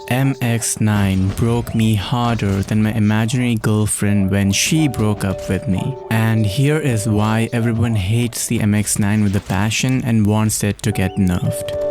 MX9 broke me harder than my imaginary girlfriend when she broke up with me. And here is why everyone hates the MX9 with a passion and wants it to get nerfed.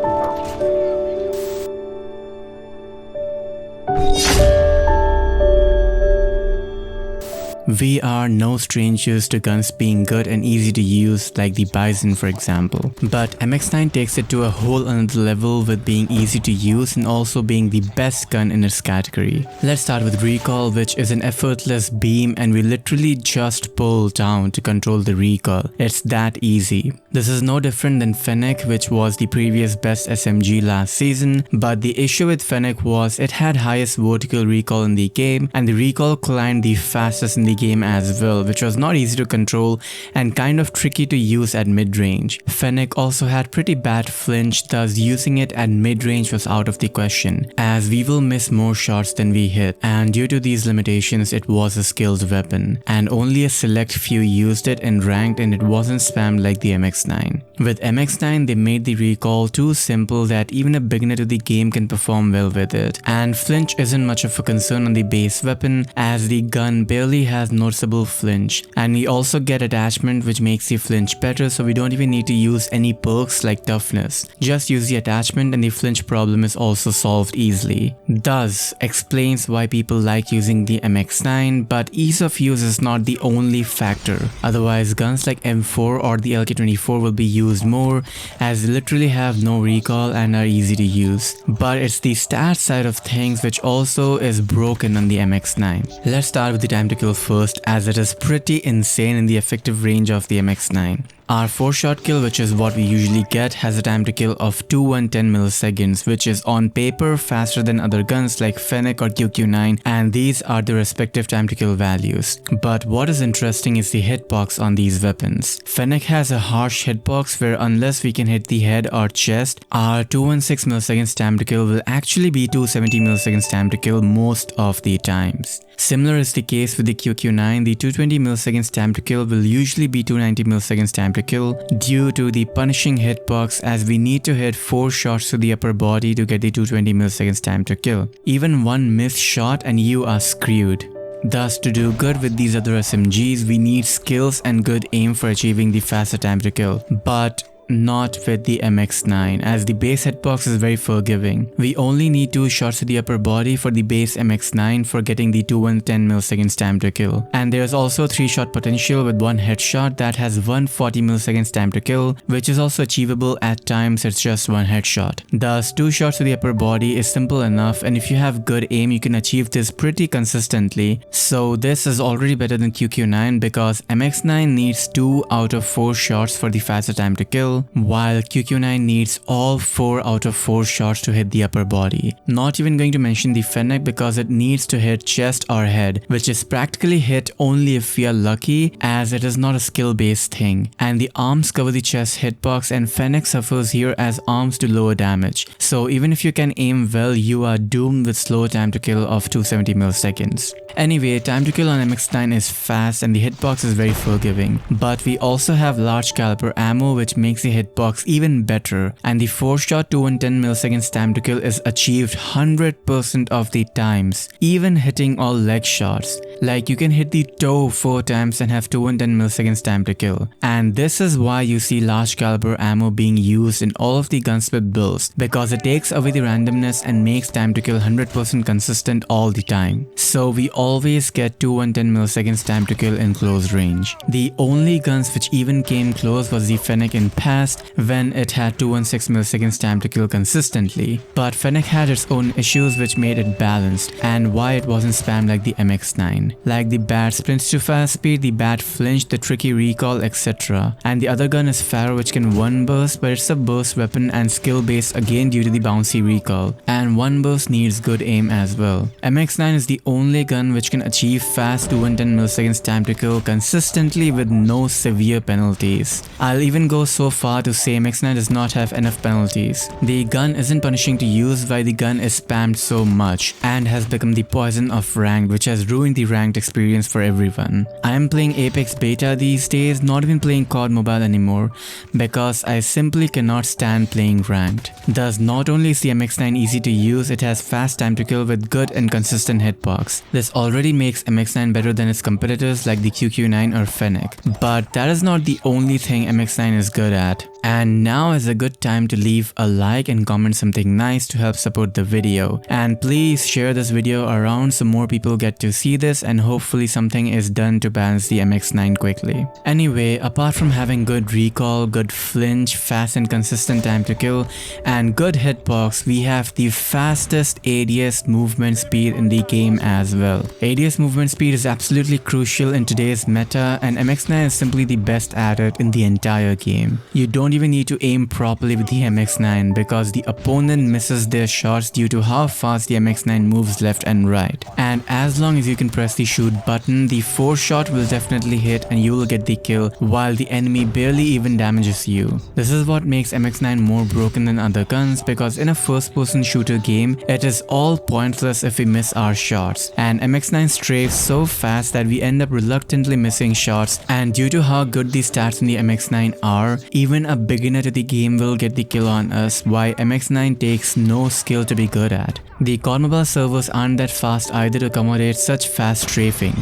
We are no strangers to guns being good and easy to use, like the Bison for example. But MX9 takes it to a whole another level with being easy to use and also being the best gun in its category. Let's start with recoil, which is an effortless beam, and we literally just pull down to control the recoil. It's that easy. This is no different than Fennec, which was the previous best SMG last season, but the issue with Fennec was it had highest vertical recoil in the game, and the recoil climbed the fastest in the game as well, which was not easy to control and kind of tricky to use at mid-range. Fennec also had pretty bad flinch, thus using it at mid-range was out of the question, as we will miss more shots than we hit, and due to these limitations it was a skilled weapon, and only a select few used it in ranked, and it wasn't spammed like the MX9. With MX9 they made the recoil too simple that even a beginner to the game can perform well with it, and flinch isn't much of a concern on the base weapon as the gun barely has noticeable flinch, and we also get attachment which makes the flinch better, so we don't even need to use any perks like toughness. Just use the attachment and the flinch problem is also solved easily. Thus explains why people like using the MX9, but ease of use is not the only factor. Otherwise guns like M4 or the LK24 will be used more as they literally have no recoil and are easy to use. But it's the stat side of things which also is broken on the MX9. Let's start with the time to kill first, as it is pretty insane in the effective range of the MX9. Our 4-shot kill, which is what we usually get, has a time to kill of 210 milliseconds, which is on paper faster than other guns like Fennec or QQ9, and these are the respective time to kill values. But what is interesting is the hitbox on these weapons. Fennec has a harsh hitbox where unless we can hit the head or chest, our 216 milliseconds time to kill will actually be 270 milliseconds time to kill most of the times. Similar is the case with the QQ9, the 220 milliseconds time to kill will usually be 290 milliseconds time to kill due to the punishing hitbox, as we need to hit 4 shots to the upper body to get the 220 milliseconds time to kill. Even one missed shot and you are screwed. Thus, to do good with these other SMGs, we need skills and good aim for achieving the faster time to kill. But not with the MX9, as the base hitbox is very forgiving. We only need 2 shots to the upper body for the base MX9 for getting the 210 milliseconds time to kill. And there is also 3-shot potential with 1 headshot that has 140 milliseconds time to kill, which is also achievable at times. It's just 1 headshot. Thus 2 shots to the upper body is simple enough, and if you have good aim you can achieve this pretty consistently. So this is already better than QQ9 because MX9 needs 2 out of 4 shots for the faster time to kill, while QQ9 needs all 4 out of 4 shots to hit the upper body. Not even going to mention the Fennec because it needs to hit chest or head, which is practically hit only if we are lucky, as it is not a skill based thing. And the arms cover the chest hitbox, and Fennec suffers here as arms do lower damage. So even if you can aim well, you are doomed with slow time to kill of 270 milliseconds. Anyway, time to kill on MX9 is fast and the hitbox is very forgiving. But we also have large caliber ammo which makes the hitbox even better, and the 4-shot 210 milliseconds time to kill is achieved 100% of the times, even hitting all leg shots. Like you can hit the toe 4 times and have 210 milliseconds time to kill. And this is why you see large caliber ammo being used in all of the gunsmith builds, because it takes away the randomness and makes time to kill 100% consistent all the time. So we always get 210 milliseconds time to kill in close range. The only guns which even came close was the Fennec in past, when it had 216 milliseconds time to kill consistently. But Fennec had its own issues which made it balanced, and why it wasn't spammed like the MX9. Like the bad sprints to fast speed, the bad flinch, the tricky recoil, etc. And the other gun is Pharaoh, which can 1 burst, but it's a burst weapon and skill based again due to the bouncy recoil. And 1 burst needs good aim as well. MX9 is the only gun which can achieve fast 210 milliseconds time to kill consistently with no severe penalties. I'll even go so far far to say MX9 does not have enough penalties. The gun isn't punishing to use while the gun is spammed so much and has become the poison of ranked, which has ruined the ranked experience for everyone. I am playing Apex Beta these days, not even playing COD Mobile anymore because I simply cannot stand playing ranked. Thus, not only is the MX9 easy to use, it has fast time to kill with good and consistent hitbox. This already makes MX9 better than its competitors like the QQ9 or Fennec. But that is not the only thing MX9 is good at. And now is a good time to leave a like and comment something nice to help support the video. And please share this video around so more people get to see this and hopefully something is done to balance the MX9 quickly. Anyway, apart from having good recall, good flinch, fast and consistent time to kill, and good hitbox, we have the fastest ADS movement speed in the game as well. ADS movement speed is absolutely crucial in today's meta and MX9 is simply the best at it in the entire game. You don't even need to aim properly with the MX9 because the opponent misses their shots due to how fast the MX9 moves left and right. And as long as you can press the shoot button, the 4-shot will definitely hit and you will get the kill while the enemy barely even damages you. This is what makes MX9 more broken than other guns because in a first-person shooter game, it is all pointless if we miss our shots. And MX9 strafes so fast that we end up reluctantly missing shots, and due to how good the stats in the MX9 are, even a beginner to the game will get the kill on us, why MX9 takes no skill to be good at. The COD Mobile servers aren't that fast either to accommodate such fast strafing,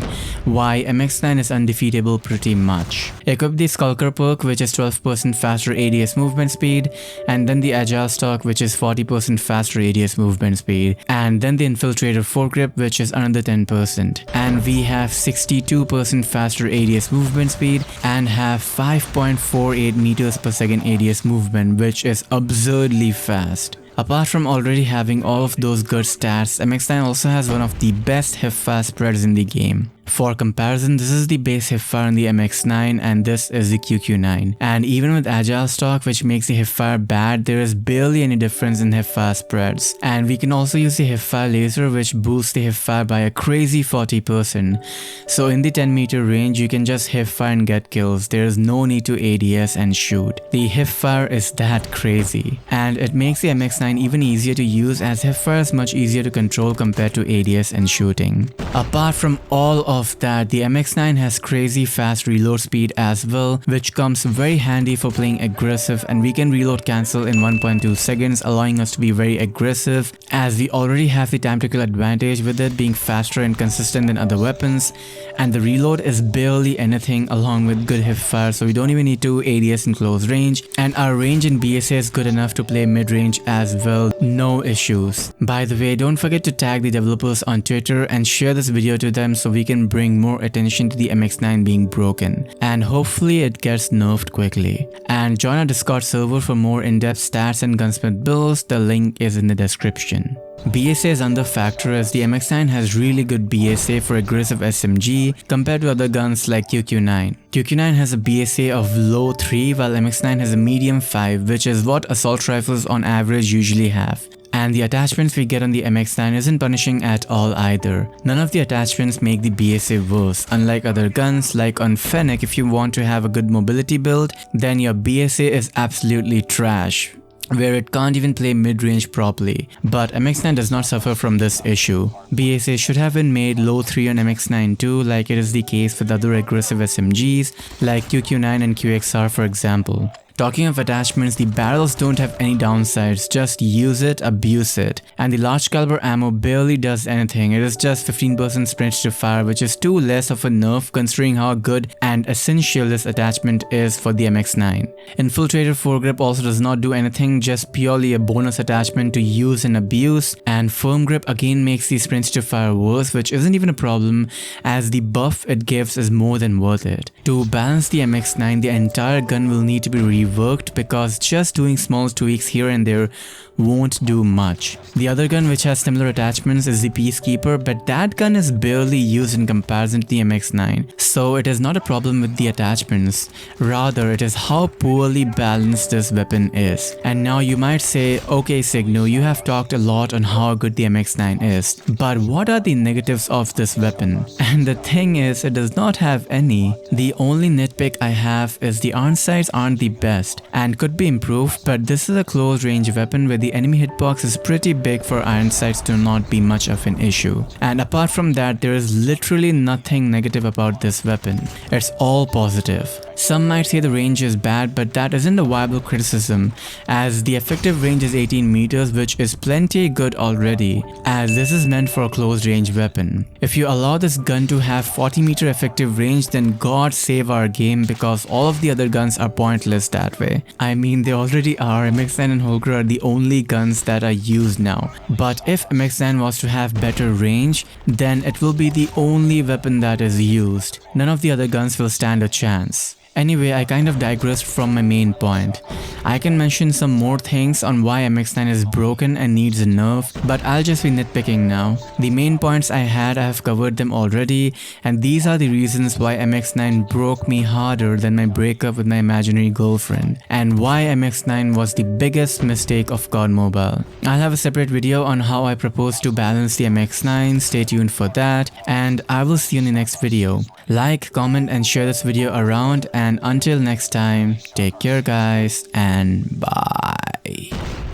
why MX9 is undefeatable pretty much. Equip the Skulker perk, which is 12% faster ADS movement speed, and then the Agile stock, which is 40% faster ADS movement speed, and then the Infiltrator foregrip, which is another 10%. And we have 62% faster ADS movement speed and have 5.48 meters per second ADS movement, which is absurdly fast. Apart from already having all of those good stats, MX9 also has one of the best hipfire spreads in the game. For comparison, this is the base hipfire in the MX9 and this is the QQ9. And even with Agile stock, which makes the hipfire bad, there is barely any difference in hipfire spreads. And we can also use the hipfire laser, which boosts the hipfire by a crazy 40%. So in the 10-meter range, you can just hipfire and get kills. There is no need to ADS and shoot. The hipfire is that crazy. And it makes the MX9 even easier to use as hipfire is much easier to control compared to ADS and shooting. Apart from all of that, the MX9 has crazy fast reload speed as well, which comes very handy for playing aggressive, and we can reload cancel in 1.2 seconds, allowing us to be very aggressive as we already have the time to kill advantage with it being faster and consistent than other weapons, and the reload is barely anything along with good hipfire, so we don't even need to ADS in close range, and our range in BSA is good enough to play mid-range as well, no issues. By the way, don't forget to tag the developers on Twitter and share this video to them so we can bring more attention to the MX9 being broken, and hopefully it gets nerfed quickly. And join our Discord server for more in-depth stats and gunsmith builds, the link is in the description. BSA is under factor as the MX9 has really good BSA for aggressive SMG compared to other guns like QQ9. QQ9 has a BSA of low 3 while MX9 has a medium 5, which is what assault rifles on average usually have. And the attachments we get on the MX9 isn't punishing at all either. None of the attachments make the BSA worse. Unlike other guns, like on Fennec, if you want to have a good mobility build, then your BSA is absolutely trash, where it can't even play mid-range properly. But MX9 does not suffer from this issue. BSA should have been made low 3 on MX9 too, like it is the case with other aggressive SMGs like QQ9 and QXR for example. Talking of attachments, the barrels don't have any downsides, just use it, abuse it. And the large caliber ammo barely does anything, it is just 15% sprint to fire, which is too less of a nerf considering how good and essential this attachment is for the MX9. Infiltrator foregrip also does not do anything, just purely a bonus attachment to use and abuse. And firm grip again makes the sprint to fire worse, which isn't even a problem as the buff it gives is more than worth it. To balance the MX9, the entire gun will need to be reworked because just doing small tweaks here and there won't do much. The other gun which has similar attachments is the Peacekeeper, but that gun is barely used in comparison to the MX9, so it is not a problem with the attachments. Rather, it is how poorly balanced this weapon is. And now you might say, okay Signo, you have talked a lot on how good the MX9 is, but what are the negatives of this weapon? And the thing is, it does not have any. The only nitpick I have is the iron sights aren't the best and could be improved, but this is a close range weapon where the enemy hitbox is pretty big for iron sights to not be much of an issue. And apart from that, there is literally nothing negative about this weapon. It's all positive. Some might say the range is bad, but that isn't a viable criticism, as the effective range is 18 meters, which is plenty good already, as this is meant for a close range weapon. If you allow this gun to have 40 meter effective range, then God save our game, because all of the other guns are pointless that way. I mean, they already are. MX9 and Holger are the only guns that are used now. But if MX9 was to have better range, then it will be the only weapon that is used. None of the other guns will stand a chance. Anyway, I kind of digressed from my main point. I can mention some more things on why MX9 is broken and needs a nerf, but I'll just be nitpicking now. The main points I have covered them already, and these are the reasons why MX9 broke me harder than my breakup with my imaginary girlfriend, and why MX9 was the biggest mistake of COD Mobile. I'll have a separate video on how I propose to balance the MX9, stay tuned for that, and I will see you in the next video. Like, comment and share this video around, and until next time, take care guys and bye.